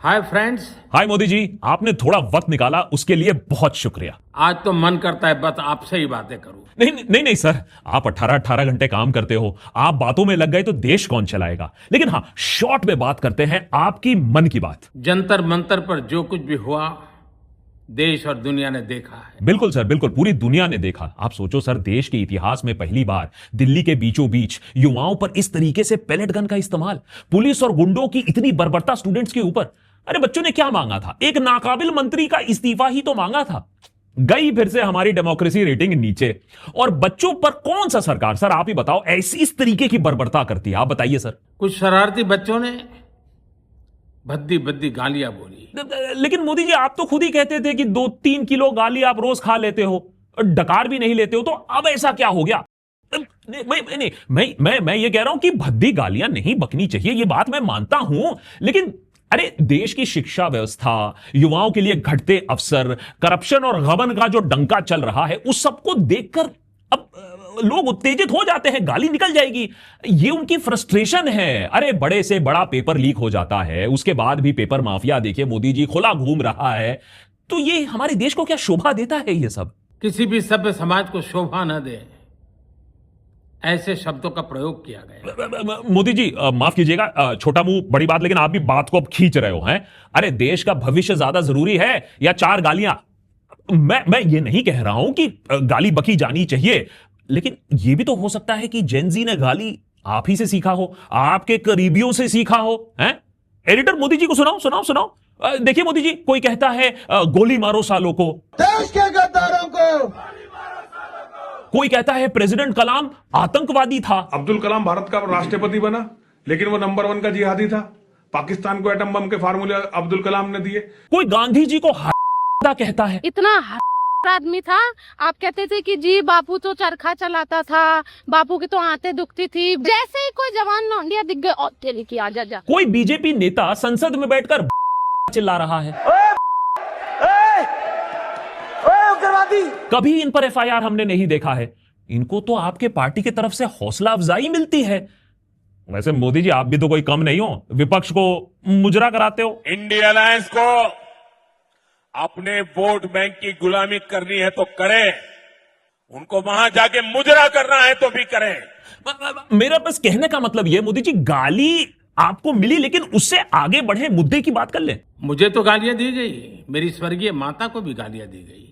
Hi friends. हाय मोदी जी, आपने थोड़ा वक्त निकाला उसके लिए बहुत शुक्रिया। आज तो मन करता है बस आपसे ही बातें करूं। नहीं नहीं नहीं सर, आप 18-18 घंटे काम करते हो, आप बातों में लग गए तो देश कौन चलाएगा। लेकिन हाँ, शॉर्ट में बात करते हैं आपकी मन की बात। जंतर मंतर पर जो कुछ भी हुआ देश और दुनिया ने देखा है। बिल्कुल सर, बिल्कुल पूरी दुनिया ने देखा। आप सोचो सर, देश के इतिहास में पहली बार दिल्ली के बीचों बीच युवाओं पर इस तरीके से पैलेट गन का इस्तेमाल, पुलिस और गुंडों की इतनी बर्बरता स्टूडेंट्स के ऊपर। अरे बच्चों ने क्या मांगा था? एक नाकाबिल मंत्री का इस्तीफा ही तो मांगा था। गई फिर से हमारी डेमोक्रेसी रेटिंग नीचे। और बच्चों पर कौन सा सरकार, सर आप ही बताओ, ऐसी इस तरीके की बर्बरता करती है? आप बताइए सर। कुछ शरारती बच्चों ने भद्दी भद्दी गालियां बोली। लेकिन मोदी जी, आप तो खुद ही कहते थे कि 2-3 किलो गाली आप रोज खा लेते हो, डकार भी नहीं लेते हो, तो अब ऐसा क्या हो गया? मैं ये कह रहा हूं कि भद्दी गालियां नहीं बकनी चाहिए, ये बात मैं मानता हूं। लेकिन अरे देश की शिक्षा व्यवस्था, युवाओं के लिए घटते अवसर, करप्शन और गबन का जो डंका चल रहा है, उस सबको देखकर अब लोग उत्तेजित हो जाते हैं, गाली निकल जाएगी। ये उनकी फ्रस्ट्रेशन है। अरे बड़े से बड़ा पेपर लीक हो जाता है, उसके बाद भी पेपर माफिया देखिए मोदी जी खुला घूम रहा है। तो ये हमारे देश को क्या शोभा देता है? ये सब किसी भी सभ्य समाज को शोभा न दे ऐसे शब्दों का प्रयोग किया गया। मोदी जी माफ कीजिएगा, छोटा मुंह बड़ी बात, लेकिन आप भी बात को अब खींच रहे हो हैं। अरे देश का भविष्य ज्यादा जरूरी है या 4 गालियां? मैं ये नहीं कह रहा हूं कि गाली बकी जानी चाहिए, लेकिन यह भी तो हो सकता है कि जेनजी ने गाली आप ही से सीखा हो, आपके करीबियों से सीखा हो। हैं एडिटर, मोदी जी को सुनाओ सुनाओ सुनाओ। देखिए मोदी जी, कोई कहता है गोली मारो सालों को, देश के गद्दारों को। कोई कहता है प्रेसिडेंट कलाम आतंकवादी था। अब्दुल कलाम भारत का राष्ट्रपति बना, लेकिन वो नंबर 1 का जिहादी था। पाकिस्तान को एटम बम के फार्मूले अब्दुल कलाम ने दिए। कोई गांधी जी को कहता है। इतना आदमी था, आप कहते थे कि जी बापू तो चरखा चलाता था, बापू की तो आंतें दुखती थी। जैसे ही कोई जवान लौंडिया दिख गए, और तेरी की आजा जा। कोई बीजेपी नेता संसद में बैठकर चिल्ला रहा है। कभी इन पर एफआईआर हमने नहीं देखा है। इनको तो आपके पार्टी की तरफ से हौसला अफजाई मिलती है। वैसे मोदी जी, आप भी तो कोई कम नहीं हो, विपक्ष को मुजरा कराते हो। इंडिया अलायंस को अपने वोट बैंक की गुलामी करनी है तो करें, उनको वहां जाके मुजरा करना है तो भी करें। मेरा बस कहने का मतलब यह मोदी जी, गाली आपको मिली, लेकिन उससे आगे बढ़े, मुद्दे की बात कर ले। मुझे तो गालियां दी गई, मेरी स्वर्गीय माता को भी गालियां दी गई।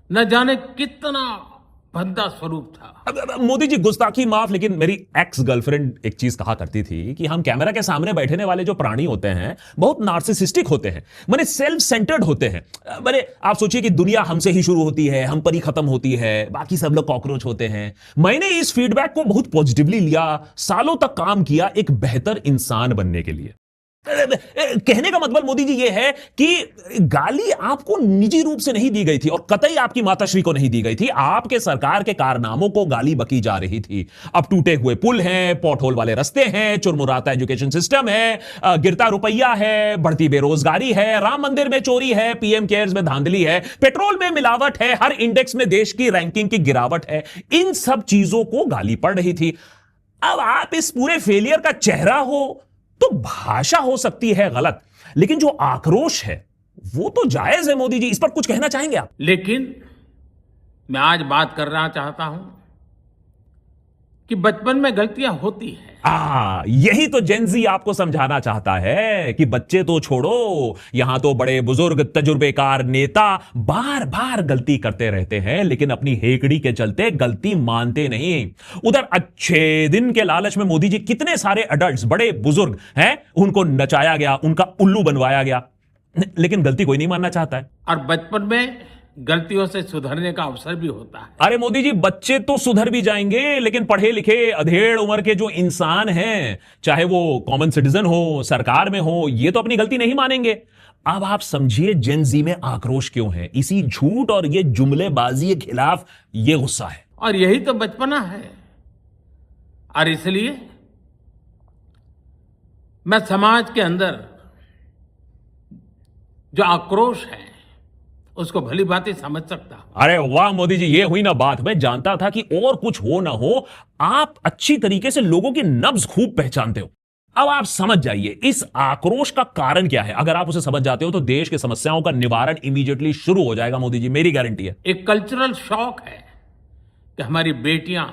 न जाने कितना भद्दा स्वरूप था। मोदी जी गुस्ताखी माफ, लेकिन मेरी एक्स गर्लफ्रेंड एक चीज कहा करती थी कि हम कैमरा के सामने बैठने वाले जो प्राणी होते हैं बहुत नार्सिसिस्टिक होते हैं, माने सेल्फ सेंटर्ड होते हैं। माने आप सोचिए कि दुनिया हमसे ही शुरू होती है, हम पर ही खत्म होती है, बाकी सब लोग कॉकरोच होते हैं। मैंने इस फीडबैक को बहुत पॉजिटिवली लिया, सालों तक काम किया एक बेहतर इंसान बनने के लिए। कहने का मतलब मोदी जी ये है कि गाली आपको निजी रूप से नहीं दी गई थी, और कतई आपकी माताश्री को नहीं दी गई थी। आपके सरकार के कारनामों को गाली बकी जा रही थी। अब टूटे हुए पुल हैं, पॉटहोल वाले रास्ते हैं, चुरमुराता एजुकेशन सिस्टम है, गिरता रुपया है, बढ़ती बेरोजगारी है, राम मंदिर में चोरी है, पीएम केयर्स में धांधली है, पेट्रोल में मिलावट है, हर इंडेक्स में देश की रैंकिंग की गिरावट है। इन सब चीजों को गाली पड़ रही थी। अब आप इस पूरे फेलियर का चेहरा हो तो भाषा हो सकती है गलत, लेकिन जो आक्रोश है वो तो जायज है। मोदी जी, इस पर कुछ कहना चाहेंगे आप? लेकिन मैं आज बात करना चाहता हूं कि बचपन में गलतियां होती हैं। यही तो जेनजी आपको समझाना चाहता है कि बच्चे तो छोड़ो, यहां तो बड़े बुजुर्ग तजुर्बेकार नेता बार बार गलती करते रहते हैं, लेकिन अपनी हेकड़ी के चलते गलती मानते नहीं। उधर अच्छे दिन के लालच में मोदी जी, कितने सारे अडल्ट्स, बड़े बुजुर्ग हैं, उनको नचाया गया, उनका उल्लू बनवाया गया, लेकिन गलती कोई नहीं मानना चाहता है। और बचपन में गलतियों से सुधरने का अवसर भी होता है। अरे मोदी जी, बच्चे तो सुधर भी जाएंगे, लेकिन पढ़े लिखे अधेड़ उम्र के जो इंसान हैं, चाहे वो कॉमन सिटीजन हो, सरकार में हो, ये तो अपनी गलती नहीं मानेंगे। अब आप समझिए जेनजी में आक्रोश क्यों है। इसी झूठ और ये जुमलेबाजी के खिलाफ ये गुस्सा है, और यही तो बचपना है। और इसलिए मैं समाज के अंदर जो आक्रोश है उसको भली भांति समझ सकता हूं। अरे वाह मोदी जी, ये हुई ना बात। मैं जानता था कि और कुछ हो ना हो, आप अच्छी तरीके से लोगों की नब्ज खूब पहचानते हो। अब आप समझ जाइए इस आक्रोश का कारण क्या है। अगर आप उसे समझ जाते हो तो देश की समस्याओं का निवारण इमीडिएटली शुरू हो जाएगा मोदी जी, मेरी गारंटी है। एक कल्चरल शॉक है कि हमारी बेटियां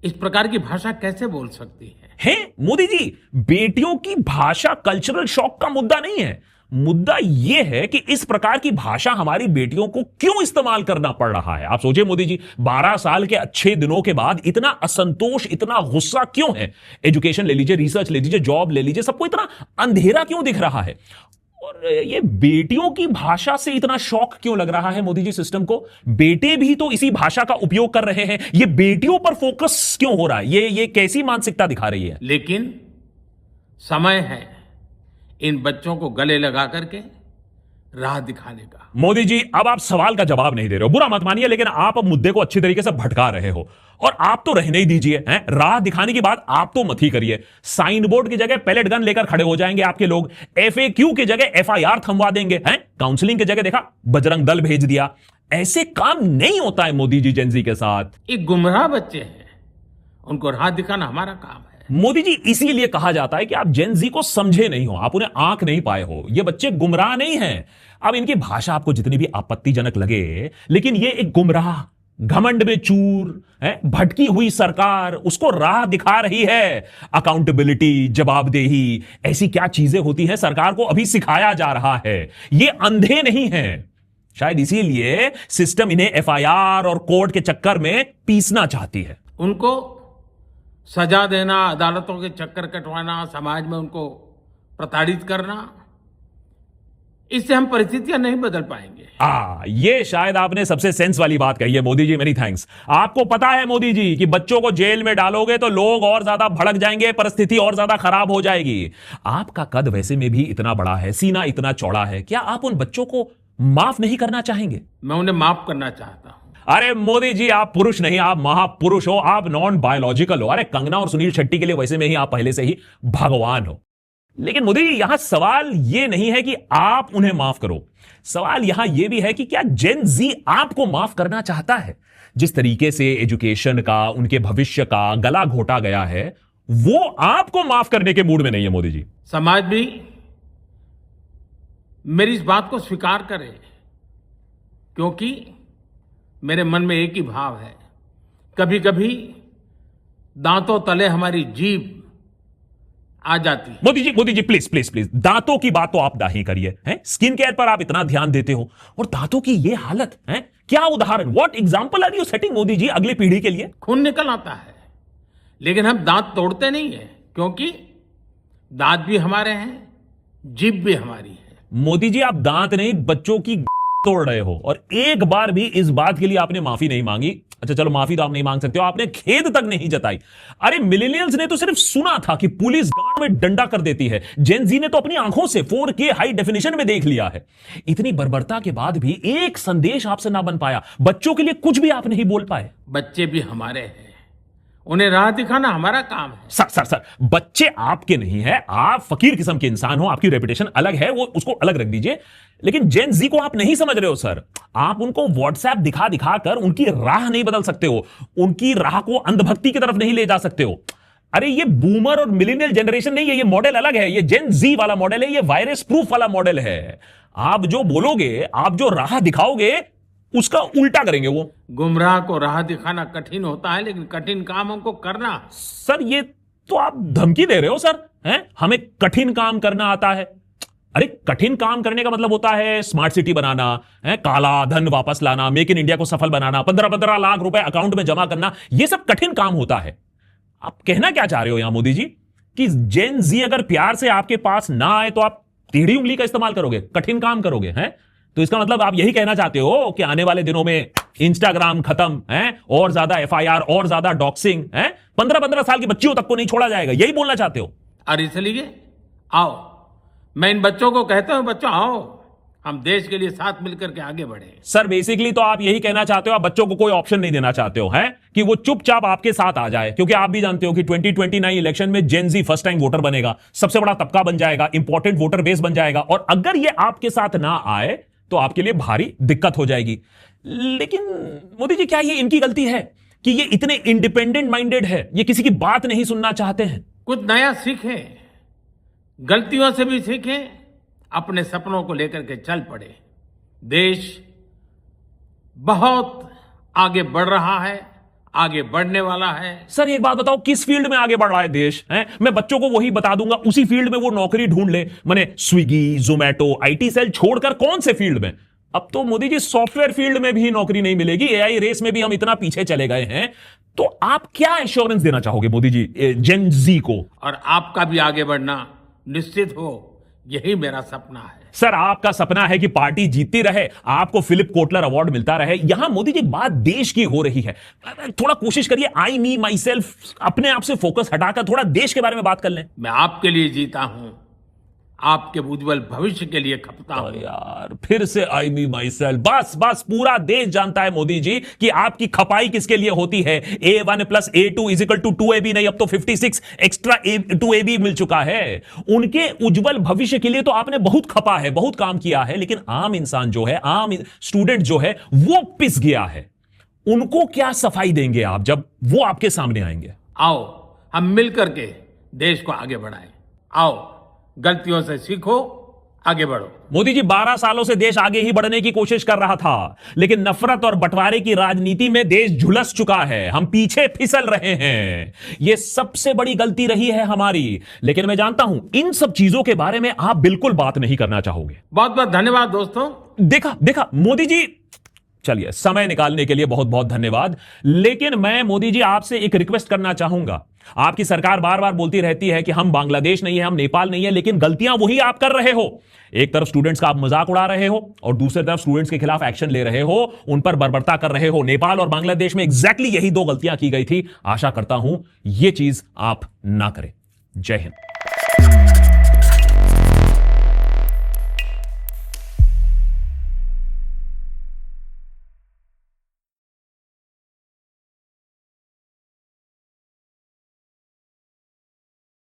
इस प्रकार की भाषा कैसे बोल सकती हैं। मोदी जी, बेटियों की भाषा कल्चरल शॉक का मुद्दा नहीं है। मुद्दा यह है कि इस प्रकार की भाषा हमारी बेटियों को क्यों इस्तेमाल करना पड़ रहा है। आप सोचिए मोदी जी, 12 साल के अच्छे दिनों के बाद इतना असंतोष, इतना गुस्सा क्यों है। एजुकेशन ले लीजिए, रिसर्च ले लीजिए, जॉब ले लीजिए, सबको इतना अंधेरा क्यों दिख रहा है। और ये बेटियों की भाषा से इतना शौक क्यों लग रहा है मोदी जी सिस्टम को। बेटे भी तो इसी भाषा का उपयोग कर रहे हैं, ये बेटियों पर फोकस क्यों हो रहा है। ये कैसी मानसिकता दिखा रही है। लेकिन समय है इन बच्चों को गले लगा करके राह दिखाने का। मोदी जी, अब आप सवाल का जवाब नहीं दे रहे हो, बुरा मत मानिए, लेकिन आप अब मुद्दे को अच्छी तरीके से भटका रहे हो। और आप तो रहने ही दीजिए, राह दिखाने की बात आप तो मत ही करिए। साइन बोर्ड की जगह पैलेट गन लेकर खड़े हो जाएंगे आपके लोग, FAQ की जगह FIR थमवा देंगे, काउंसलिंग की जगह देखा बजरंग दल भेज दिया। ऐसे काम नहीं होता है मोदी जी जेनजी के साथ। एक गुमराह बच्चे हैं, उनको राह दिखाना हमारा काम है। मोदी जी, इसीलिए कहा जाता है कि आप जेनजी को समझे नहीं हो, आप उन्हें आंक नहीं पाए हो। ये बच्चे गुमराह नहीं हैं। अब इनकी भाषा आपको जितनी भी आपत्तिजनक लगे, लेकिन ये एक गुमराह, घमंड में चूर, भटकी हुई सरकार उसको राह दिखा रही है। अकाउंटेबिलिटी, जवाबदेही, ऐसी क्या चीजें होती हैं सरकार को अभी सिखाया जा रहा है। ये अंधे नहीं हैं। शायद इसीलिए सिस्टम इन्हें FIR और कोर्ट के चक्कर में पीसना चाहती है। उनको सजा देना, अदालतों के चक्कर कटवाना, समाज में उनको प्रताड़ित करना, इससे हम परिस्थितियां नहीं बदल पाएंगे। ये शायद आपने सबसे सेंस वाली बात कही है मोदी जी, मेनी थैंक्स। आपको पता है मोदी जी कि बच्चों को जेल में डालोगे तो लोग और ज्यादा भड़क जाएंगे, परिस्थिति और ज्यादा खराब हो जाएगी। आपका कद वैसे में भी इतना बड़ा है, सीना इतना चौड़ा है, क्या आप उन बच्चों को माफ नहीं करना चाहेंगे? मैं उन्हें माफ करना चाहता हूं। अरे मोदी जी, आप पुरुष नहीं, आप महापुरुष हो, आप नॉन बायोलॉजिकल हो। अरे कंगना और सुनील शेट्टी के लिए वैसे में ही आप पहले से ही भगवान हो। लेकिन मोदी जी, यहां सवाल यह नहीं है कि आप उन्हें माफ करो, सवाल यहां यह भी है कि क्या जेन जी आपको माफ करना चाहता है। जिस तरीके से एजुकेशन का, उनके भविष्य का गला घोटा गया है, वो आपको माफ करने के मूड में नहीं है मोदी जी। समाज भी मेरी इस बात को स्वीकार करे, क्योंकि मेरे मन में एक ही भाव है। कभी कभी दांतों तले हमारी जीभ आ जाती है। Modi ji please please please, दांतों की बात तो आप नहीं करिए। स्किन केयर पर आप इतना ध्यान देते हो और दांतों की ये हालत है। क्या उदाहरण, what example are you setting Modi ji अगली पीढ़ी के लिए। खून निकल आता है, लेकिन हम दांत तोड़ते नहीं है, क्योंकि दांत भी हमारे हैं, जीभ भी हमारी है। मोदी जी, आप दांत नहीं बच्चों की तोड़ रहे हो, और एक बार भी इस बात के लिए आपने माफी नहीं मांगी। अच्छा चलो, माफी तो आप नहीं मांग सकते हो, आपने खेद तक नहीं जताई। अरे मिलेनियल्स ने तो सिर्फ सुना था कि पुलिस गांड में डंडा कर देती है, जेन जी ने तो अपनी आंखों से 4K हाई डेफिनेशन में देख लिया है। इतनी बर्बरता के बाद भी एक संदेश आपसे ना बन पाया, बच्चों के लिए कुछ भी आप नहीं बोल पाए। बच्चे भी हमारे हैं, उन्हें राह दिखाना हमारा काम है। सर, बच्चे आपके नहीं है, आप फकीर किस्म के इंसान हो, आपकी रेपुटेशन अलग है, वो उसको अलग रख दीजिए। लेकिन जेन जी को आप नहीं समझ रहे हो सर। आप उनको व्हाट्सएप दिखा दिखा कर उनकी राह नहीं बदल सकते हो, उनकी राह को अंधभक्ति की तरफ नहीं ले जा सकते हो। अरे ये बूमर और मिलेनियल जनरेशन नहीं है, ये मॉडल अलग है, ये जेन जी वाला मॉडल है, ये वायरस प्रूफ वाला मॉडल है। आप जो बोलोगे, आप जो राह दिखाओगे, उसका उल्टा करेंगे वो। गुमराह को राह दिखाना कठिन होता है, लेकिन कठिन काम हमको करना है। सर ये तो आप धमकी दे रहे हो सर, हमें कठिन काम करना आता है। अरे कठिन काम करने का मतलब होता है स्मार्ट सिटी बनाना, काला धन वापस लाना, मेक इन इंडिया को सफल बनाना, 15-15 लाख रुपए अकाउंट में जमा करना, यह सब कठिन काम होता है। आप कहना क्या चाह रहे हो यहां मोदी जी कि जेन जी अगर प्यार से आपके पास ना आए तो आप टेढ़ी उंगली का इस्तेमाल करोगे, कठिन काम करोगे, तो इसका मतलब आप यही कहना चाहते हो कि आने वाले दिनों में इंस्टाग्राम खत्म, और ज्यादा FIR और ज्यादा डॉक्सिंग, 15-15 साल की बच्चियों तक को नहीं छोड़ा जाएगा, यही बोलना चाहते हो। और इसलिए आओ, मैं इन बच्चों को कहता हूं, बच्चों आओ, हम देश के लिए साथ मिलकर के आगे बढ़े। सर बेसिकली तो आप यही कहना चाहते हो, आप बच्चों को कोई ऑप्शन नहीं देना चाहते हो, कि वो चुपचाप आपके साथ आ जाए, क्योंकि आप भी जानते हो कि 2029 इलेक्शन में जेन जी फर्स्ट टाइम वोटर बनेगा, सबसे बड़ा तबका बन जाएगा, इंपॉर्टेंट वोटर बेस बन जाएगा, और अगर ये आपके साथ ना आए तो आपके लिए भारी दिक्कत हो जाएगी। लेकिन मोदी जी, क्या ये इनकी गलती है कि ये इतने इंडिपेंडेंट माइंडेड है, ये किसी की बात नहीं सुनना चाहते हैं? कुछ नया सीखें, गलतियों से भी सीखें, अपने सपनों को लेकर के चल पड़े। देश बहुत आगे बढ़ रहा है, आगे बढ़ने वाला है। सर एक बात बताओ, किस फील्ड में आगे बढ़ रहा है देश है? मैं बच्चों को वही बता दूंगा, उसी फील्ड में वो नौकरी ढूंढ ले। मैंने स्विगी, जोमैटो, आईटी सेल छोड़कर कौन से फील्ड में? अब तो मोदी जी सॉफ्टवेयर फील्ड में भी नौकरी नहीं मिलेगी। एआई रेस में भी हम इतना पीछे चले गए हैं। तो आप क्या एश्योरेंस देना चाहोगे मोदी जी जेन जी को? और आपका भी आगे बढ़ना निश्चित हो, यही मेरा सपना है। सर आपका सपना है कि पार्टी जीतती रहे, आपको फिलिप कोटलर अवार्ड मिलता रहे। यहां मोदी जी बात देश की हो रही है, थोड़ा कोशिश करिए आई मी माई सेल्फ, अपने आप से फोकस हटाकर थोड़ा देश के बारे में बात कर लें। मैं आपके लिए जीता हूं, आपके उज्जवल भविष्य के लिए खपता हूं। यार फिर से आई मी माई सेल्फ। बस बस पूरा देश जानता है मोदी जी कि आपकी खपाई किसके लिए होती है। A1 + A2 = 2AB नहीं, अब तो 56 एक्स्ट्रा 2AB मिल चुका है। उनके उज्जवल भविष्य के लिए तो आपने बहुत खपा है, बहुत काम किया है, लेकिन आम इंसान जो है, आम स्टूडेंट जो है, वो पिस गया है। उनको क्या सफाई देंगे आप जब वो आपके सामने आएंगे? आओ हम मिलकर के देश को आगे बढ़ाएं। आओ गलतियों से सीखो, आगे बढ़ो। मोदी जी 12 सालों से देश आगे ही बढ़ने की कोशिश कर रहा था, लेकिन नफरत और बंटवारे की राजनीति में देश झुलस चुका है। हम पीछे फिसल रहे हैं। यह सबसे बड़ी गलती रही है हमारी। लेकिन मैं जानता हूं इन सब चीजों के बारे में आप बिल्कुल बात नहीं करना चाहोगे। बहुत बहुत धन्यवाद दोस्तों। देखा मोदी जी, चलिए समय निकालने के लिए बहुत बहुत धन्यवाद। लेकिन मैं मोदी जी आपसे एक रिक्वेस्ट करना चाहूंगा। आपकी सरकार बार बार बोलती रहती है कि हम बांग्लादेश नहीं है, हम नेपाल नहीं है, लेकिन गलतियां वही आप कर रहे हो। एक तरफ स्टूडेंट्स का आप मजाक उड़ा रहे हो और दूसरी तरफ स्टूडेंट्स के खिलाफ एक्शन ले रहे हो, उन पर बर्बरता कर रहे हो। नेपाल और बांग्लादेश में एग्जैक्टली यही 2 गलतियां की गई थी। आशा करता हूं यह चीज आप ना करें। जय हिंद।